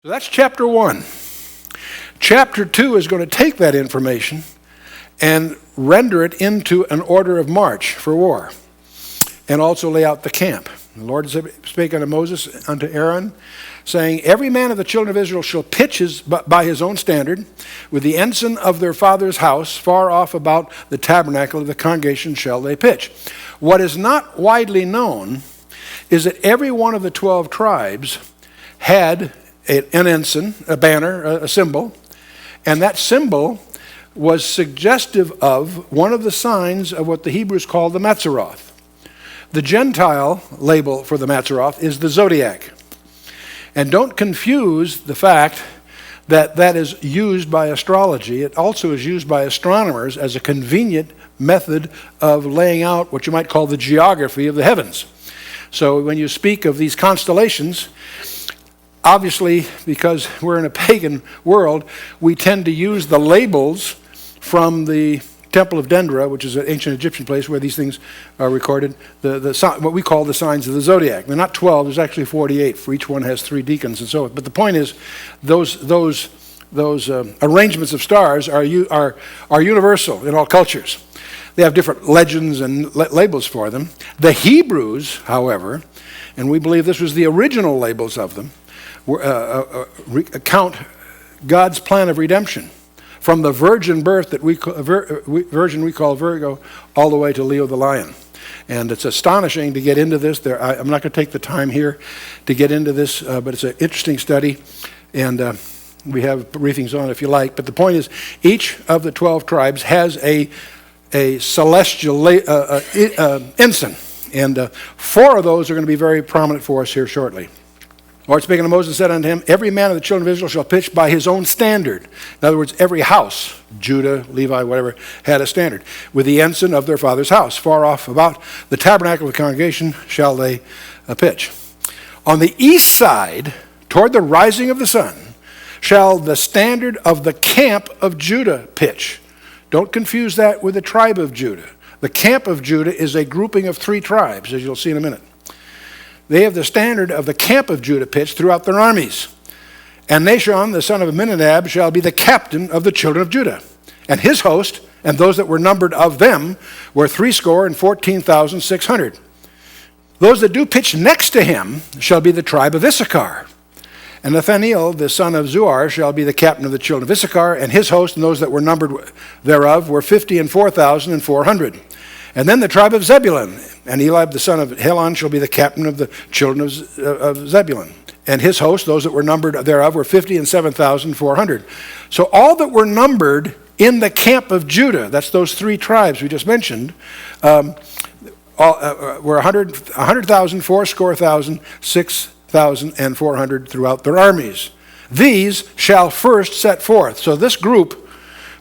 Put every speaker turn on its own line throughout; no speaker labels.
So that's chapter 1. Chapter 2 is going to take that information and render it into an order of march for war, and also lay out the camp. The Lord spake unto Moses, unto Aaron, saying, Every man of the children of Israel shall pitch by his own standard, with the ensign of their father's house, far off about the tabernacle of the congregation shall they pitch. What is not widely known is that every one of the 12 tribes had an ensign, a banner, a symbol, and that symbol was suggestive of one of the signs of what the Hebrews call the Mazzaroth. The Gentile label for the Mazzaroth is the zodiac. And don't confuse the fact that that is used by astrology. It also is used by astronomers as a convenient method of laying out what you might call the geography of the heavens. So when you speak of these constellations, obviously, because we're in a pagan world, we tend to use the labels from the Temple of Dendera, which is an ancient Egyptian place where these things are recorded, what we call the signs of the zodiac. They're not 12, there's actually 48, for each one has 3 deacons and so on. But the point is, those arrangements of stars are universal in all cultures. They have different legends and labels for them. The Hebrews, however, and we believe this was the original labels of them, account God's plan of redemption from the virgin birth that we call Virgo all the way to Leo the Lion. And it's astonishing to get into this. I'm not going to take the time here to get into this, but it's an interesting study, and we have briefings on it if you like. But the point is, each of the 12 tribes has a celestial ensign, and 4 of those are going to be very prominent for us here shortly. The Lord speaking to Moses said unto him, Every man of the children of Israel shall pitch by his own standard. In other words, every house, Judah, Levi, whatever, had a standard, with the ensign of their father's house. Far off about the tabernacle of the congregation shall they pitch. On the east side, toward the rising of the sun, shall the standard of the camp of Judah pitch. Don't confuse that with the tribe of Judah. The camp of Judah is a grouping of 3 tribes, as you'll see in a minute. They have the standard of the camp of Judah pitched throughout their armies. And Nashon, the son of Amminadab, shall be the captain of the children of Judah. And his host, and those that were numbered of them, were 14,600. Those that do pitch next to him shall be the tribe of Issachar. And Nathaniel, the son of Zuar, shall be the captain of the children of Issachar, and his host, and those that were numbered thereof, were 54,400. And then the tribe of Zebulun, and Eliab the son of Helon shall be the captain of the children of Zebulun. And his host, those that were numbered thereof, were 57,400. So all that were numbered in the camp of Judah, that's those 3 tribes we just mentioned, were 100,000, 4,000, 6,400 throughout their armies. These shall first set forth. So this group,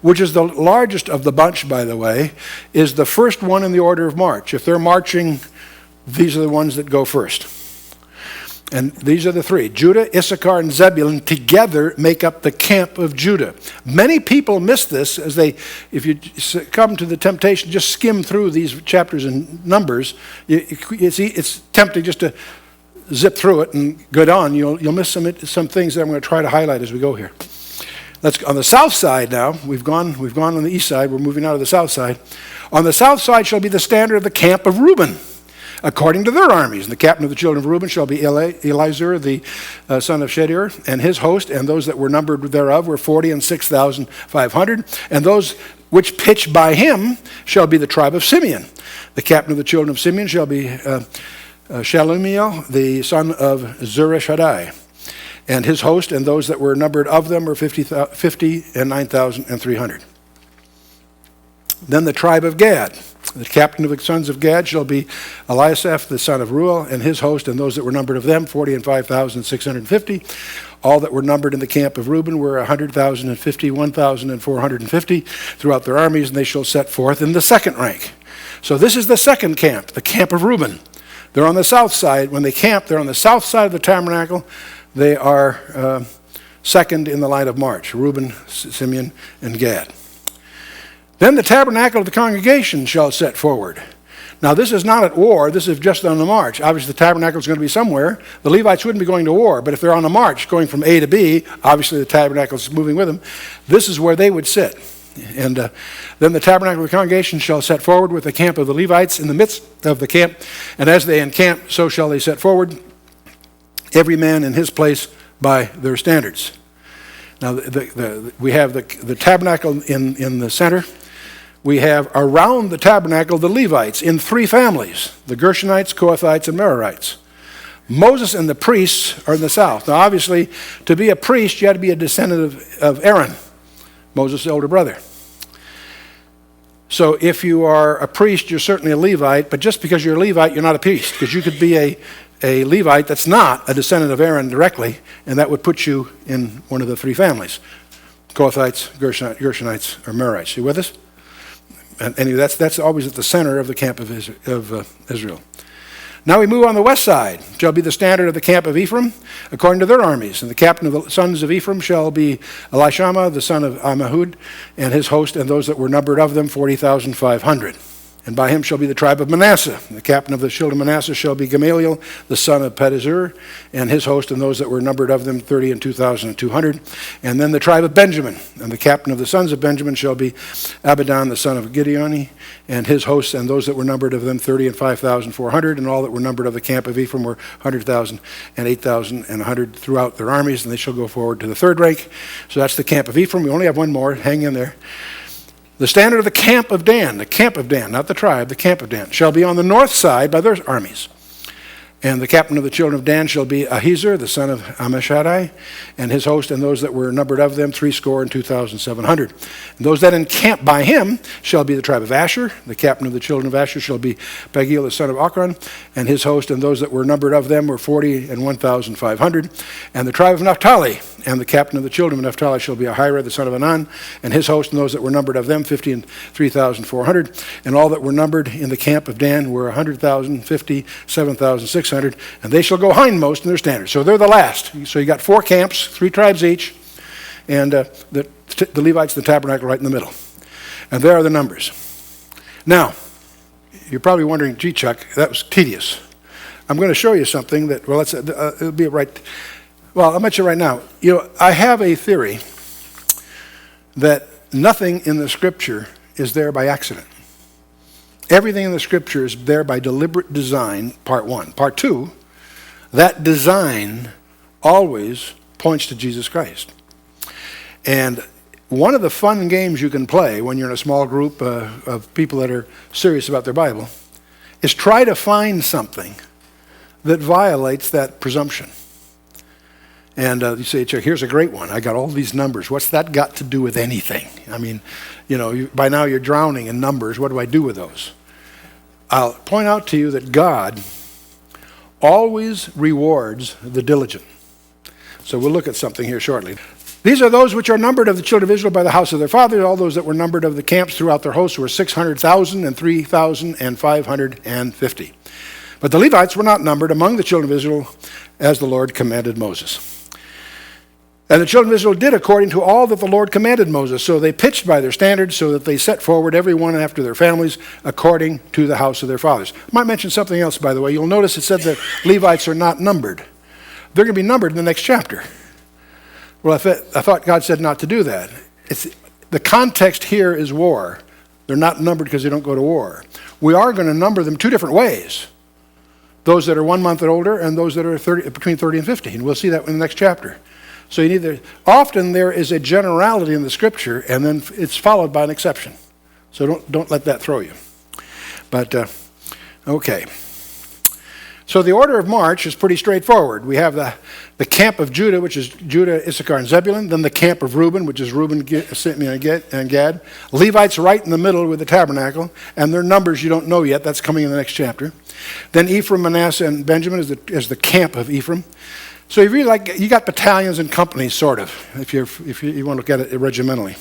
which is the largest of the bunch, by the way, is the first one in the order of march. If they're marching, these are the ones that go first. And these are the 3. Judah, Issachar, and Zebulun together make up the camp of Judah. Many people miss this if you come to the temptation, just skim through these chapters and numbers. It's tempting just to zip through it and go on. You'll miss some things that I'm going to try to highlight as we go here. Let's go on the south side now. We've gone on the east side. We're moving out of the south side. On the south side shall be the standard of the camp of Reuben, according to their armies. And the captain of the children of Reuben shall be Elizur, the son of Shedir, and his host, and those that were numbered thereof were 46,500. And those which pitch by him shall be the tribe of Simeon. The captain of the children of Simeon shall be Shalumiel, the son of Zurishaddai. And his host, and those that were numbered of them, were 50 and 9,300. Then the tribe of Gad. The captain of the sons of Gad shall be Eliasaph, the son of Ruel, and his host, and those that were numbered of them, 40 and 5,650. All that were numbered in the camp of Reuben were 100,050, 1,450 throughout their armies, and they shall set forth in the second rank. So this is the second camp, the camp of Reuben. They're on the south side. When they camp, they're on the south side of the tabernacle. They are second in the line of march, Reuben, Simeon, and Gad. Then the tabernacle of the congregation shall set forward. Now, this is not at war. This is just on the march. Obviously, the tabernacle is going to be somewhere. The Levites wouldn't be going to war, but if they're on a march going from A to B, obviously the tabernacle is moving with them. This is where they would sit. And then the tabernacle of the congregation shall set forward with the camp of the Levites in the midst of the camp. And as they encamp, so shall they set forward, every man in his place by their standards. Now, we have the tabernacle in the center. We have around the tabernacle the Levites in three families, the Gershonites, Kohathites, and Merarites. Moses and the priests are in the south. Now, obviously, to be a priest, you had to be a descendant of Aaron, Moses' older brother. So if you are a priest, you're certainly a Levite, but just because you're a Levite, you're not a priest, because you could be a Levite that's not a descendant of Aaron directly, and that would put you in one of the three families, Kohathites, Gershonites, or Merarites. You with us? And anyway, that's always at the center of the camp of Israel. Now we move on the west side. Shall be the standard of the camp of Ephraim, according to their armies. And the captain of the sons of Ephraim shall be Elishama, the son of Ammihud, and his host, and those that were numbered of them, 40,500. And by him shall be the tribe of Manasseh. And the captain of the children of Manasseh shall be Gamaliel, the son of Pedazur, and his host, and those that were numbered of them, 32,200. And then the tribe of Benjamin. And the captain of the sons of Benjamin shall be Abidan, the son of Gideoni, and his hosts, and those that were numbered of them, 35,400. And all that were numbered of the camp of Ephraim were 100,000 and 8,000 and 100 throughout their armies, and they shall go forward to the third rank. So that's the camp of Ephraim. We only have one more. Hang in there. The standard of the camp of Dan, not the tribe, the camp of Dan, shall be on the north side by their armies. And the captain of the children of Dan shall be Ahiezer, the son of Ammishaddai, and his host, and those that were numbered of them, 62,700. And those that encamp by him shall be the tribe of Asher. The captain of the children of Asher shall be Pagiel, the son of Ochran, and his host, and those that were numbered of them were 41,500. And the tribe of Naphtali, and the captain of the children of Naphtali shall be Ahira, the son of Anan, and his host, and those that were numbered of them, 53,400. And all that were numbered in the camp of Dan were 100,000, 57,600. And they shall go hindmost in their standards. So they're the last. So you got four camps, three tribes each, and the Levites, the tabernacle right in the middle. And there are the numbers. Now, you're probably wondering, gee, Chuck, that was tedious. I'm going to show you something that, well, it'll be right. Well, I'll mention right now. You know, I have a theory that nothing in the Scripture is there by accident. Everything in the Scripture is there by deliberate design, part one. Part two, that design always points to Jesus Christ. And one of the fun games you can play when you're in a small group of people that are serious about their Bible is try to find something that violates that presumption. And you say, Chuck, here's a great one. I got all these numbers. What's that got to do with anything? I mean, you know, by now you're drowning in numbers. What do I do with those? I'll point out to you that God always rewards the diligent. So we'll look at something here shortly. These are those which are numbered of the children of Israel by the house of their fathers. All those that were numbered of the camps throughout their hosts were 600,000 and 3,550. But the Levites were not numbered among the children of Israel as the Lord commanded Moses. And the children of Israel did according to all that the Lord commanded Moses. So they pitched by their standards, so that they set forward every one after their families according to the house of their fathers. I might mention something else, by the way. You'll notice it said that Levites are not numbered. They're going to be numbered in the next chapter. Well, I thought God said not to do that. The context here is war. They're not numbered because they don't go to war. We are going to number them two different ways. Those that are 1 month and older and those that are between 30 and 50. And we'll see that in the next chapter. So often there is a generality in the Scripture, and then it's followed by an exception. So don't let that throw you. But, okay. So the order of march is pretty straightforward. We have the camp of Judah, which is Judah, Issachar, and Zebulun. Then the camp of Reuben, which is Reuben, Simeon, and Gad. Levites right in the middle with the tabernacle. And their numbers you don't know yet. That's coming in the next chapter. Then Ephraim, Manasseh, and Benjamin is the camp of Ephraim. So you got battalions and companies, sort of, if you want to look at it regimentally.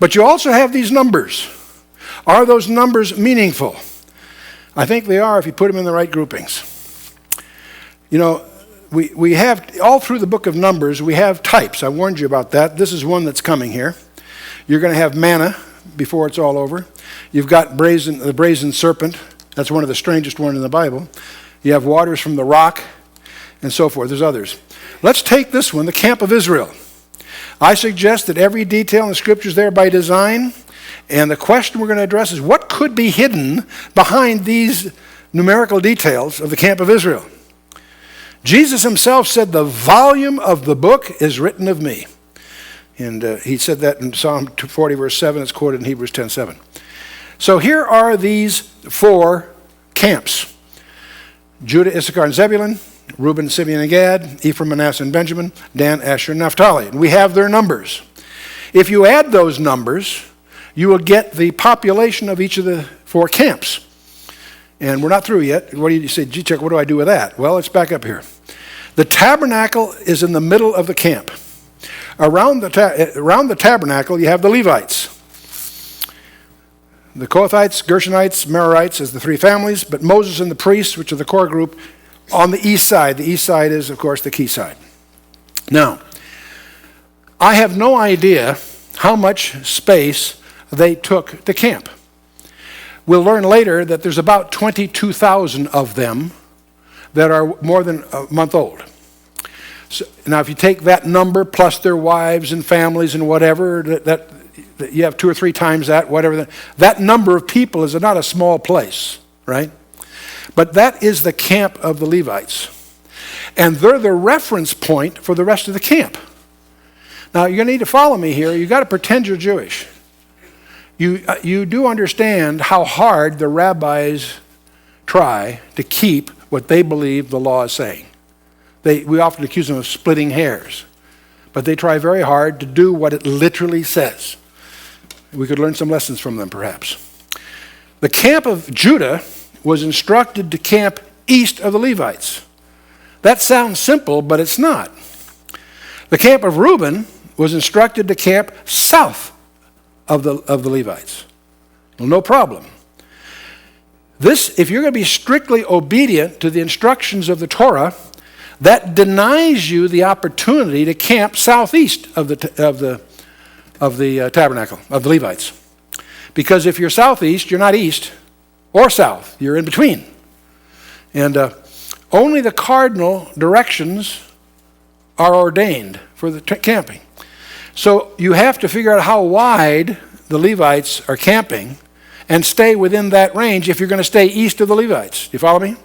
But you also have these numbers. Are those numbers meaningful? I think they are if you put them in the right groupings. You know, we have, all through the book of Numbers, we have types. I warned you about that. This is one that's coming here. You're going to have manna before it's all over. You've got the brazen serpent That's one of the strangest ones in the Bible. You have waters from the rock and so forth. There's others. Let's take this one, the Camp of Israel. I suggest that every detail in the scriptures there by design, and the question we're going to address is what could be hidden behind these numerical details of the Camp of Israel. Jesus himself said, the volume of the book is written of me. And he said that in Psalm 40, verse 7. It's quoted in Hebrews 10:7. So here are these 4 camps. Judah, Issachar, and Zebulun, Reuben, Simeon, and Gad, Ephraim, Manasseh, and Benjamin, Dan, Asher, and Naphtali. And we have their numbers. If you add those numbers, you will get the population of each of the 4 camps. And we're not through yet. What do you say, gee, Chuck, what do I do with that? Well, let's back up here. The tabernacle is in the middle of the camp. Around the tabernacle, you have the Levites. The Kohathites, Gershonites, Merarites as the 3 families, but Moses and the priests, which are the core group, on the east side. The east side is, of course, the key side. Now, I have no idea how much space they took to camp. We'll learn later that there's about 22,000 of them that are more than a month old. So, now, if you take that number plus their wives and families and whatever, that you have 2 or 3 times that, whatever. That number of people is not a small place, right? But that is the camp of the Levites. And they're the reference point for the rest of the camp. Now, you're going to need to follow me here. You've got to pretend you're Jewish. You do understand how hard the rabbis try to keep what they believe the law is saying. We often accuse them of splitting hairs, but they try very hard to do what it literally says. We could learn some lessons from them, perhaps. The camp of Judah was instructed to camp east of the Levites. That sounds simple, but it's not. The camp of Reuben was instructed to camp south of the Levites. Well, no problem. This, if you're going to be strictly obedient to the instructions of the Torah, that denies you the opportunity to camp southeast of the tabernacle, of the Levites. Because if you're southeast, you're not east or south. You're in between. And only the cardinal directions are ordained for the camping. So you have to figure out how wide the Levites are camping and stay within that range if you're going to stay east of the Levites. Do you follow me?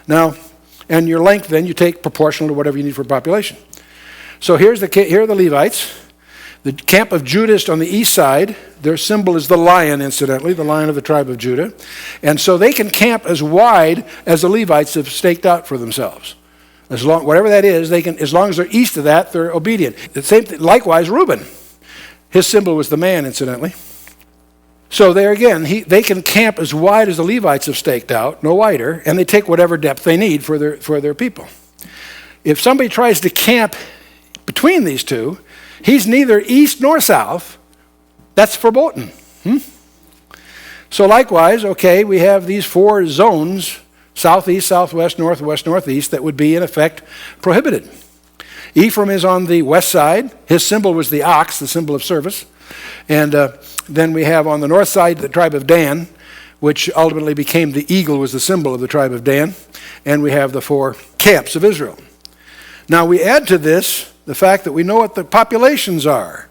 Now, and your length then you take proportional to whatever you need for population. So here are the Levites. The camp of Judah is on the east side. Their symbol is the lion, incidentally, the lion of the tribe of Judah. And so they can camp as wide as the Levites have staked out for themselves. Whatever that is, they can, as long as they're east of that, they're obedient. The same thing, likewise, Reuben. His symbol was the man, incidentally. So there again, they can camp as wide as the Levites have staked out, no wider, and they take whatever depth they need for their people. If somebody tries to camp between these two, he's neither east nor south. That's verboten. So likewise, okay, we have these 4 zones, southeast, southwest, northwest, northeast, that would be in effect prohibited. Ephraim is on the west side. His symbol was the ox, the symbol of service. And then we have on the north side the tribe of Dan, which ultimately became the eagle, was the symbol of the tribe of Dan. And we have the 4 camps of Israel. Now we add to this the fact that we know what the populations are.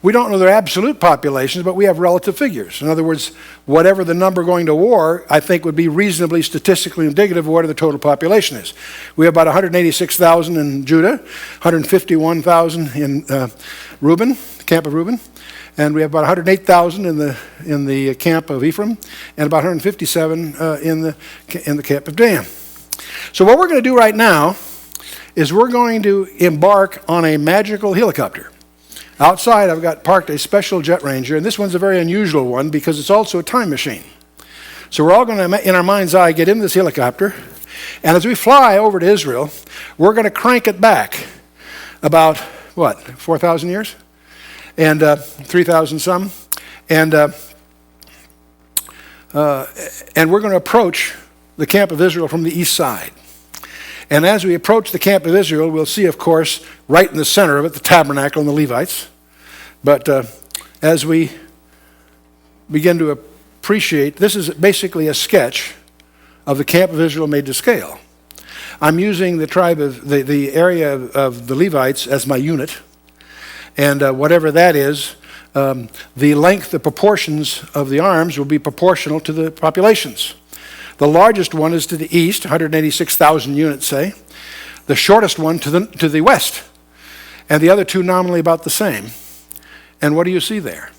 We don't know their absolute populations, but we have relative figures. In other words, whatever the number going to war, I think would be reasonably statistically indicative of what the total population is. We have about 186,000 in Judah, 151,000 in Reuben, the camp of Reuben, and we have about 108,000 in the camp of Ephraim, and about 157 in the camp of Dan. So what we're going to do right now is we're going to embark on a magical helicopter. Outside, I've got parked a special jet ranger, and this one's a very unusual one because it's also a time machine. So we're all going to, in our mind's eye, get in this helicopter, and as we fly over to Israel, we're going to crank it back about, 4,000 years? And 3,000 some. And we're going to approach the camp of Israel from the east side. And as we approach the camp of Israel, we'll see, of course, right in the center of it, the tabernacle and the Levites. But as we begin to appreciate, this is basically a sketch of the camp of Israel made to scale. I'm using the tribe of the area of the Levites as my unit, and whatever that is, the length, the proportions of the arms will be proportional to the populations. The largest one is to the east, 186,000 units, say. The shortest one to the west, and the other two nominally about the same. And what do you see there?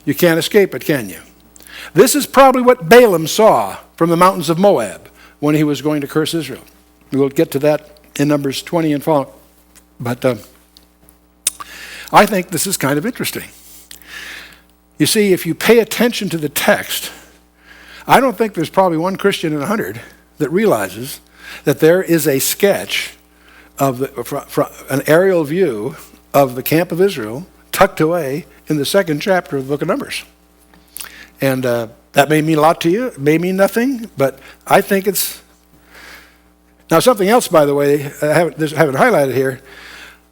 You can't escape it, can you? This is probably what Balaam saw from the mountains of Moab when he was going to curse Israel. We'll get to that in Numbers 20 and following. But I think this is kind of interesting. You see, if you pay attention to the text, I don't think there's probably one Christian in 100 that realizes that there is a sketch of an aerial view of the camp of Israel tucked away in the second chapter of the book of Numbers. And that may mean a lot to you, it may mean nothing, but I think it's... Now something else, by the way, I haven't highlighted here.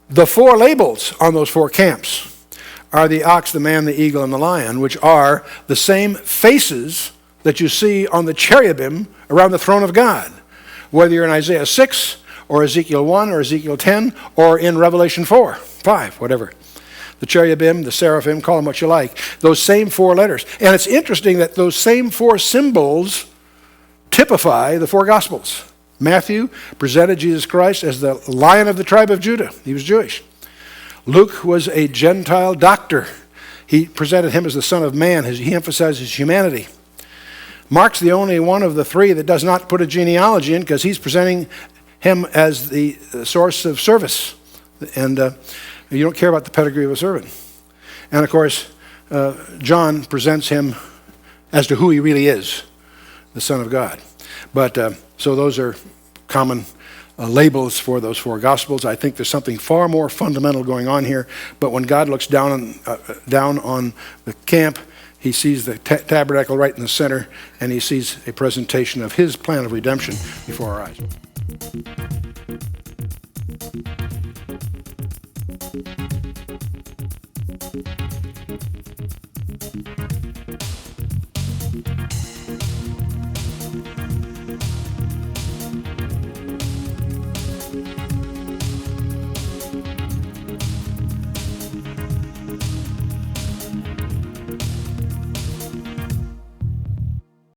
The four labels on those four camps are the ox, the man, the eagle, and the lion, which are the same faces that you see on the cherubim around the throne of God. Whether you're in Isaiah 6, or Ezekiel 1, or Ezekiel 10, or in Revelation 4, 5, whatever. The cherubim, the seraphim, call them what you like. Those same four letters. And it's interesting that those same four symbols typify the four Gospels. Matthew presented Jesus Christ as the Lion of the tribe of Judah. He was Jewish. Luke was a Gentile doctor. He presented him as the Son of Man. He emphasized his humanity. Mark's the only one of the three that does not put a genealogy in because he's presenting him as the source of service. And you don't care about the pedigree of a servant. And of course, John presents him as to who he really is, the Son of God. But so those are common labels for those four Gospels. I think there's something far more fundamental going on here. But when God looks down on the camp, he sees the tabernacle right in the center, and he sees a presentation of his plan of redemption before our eyes.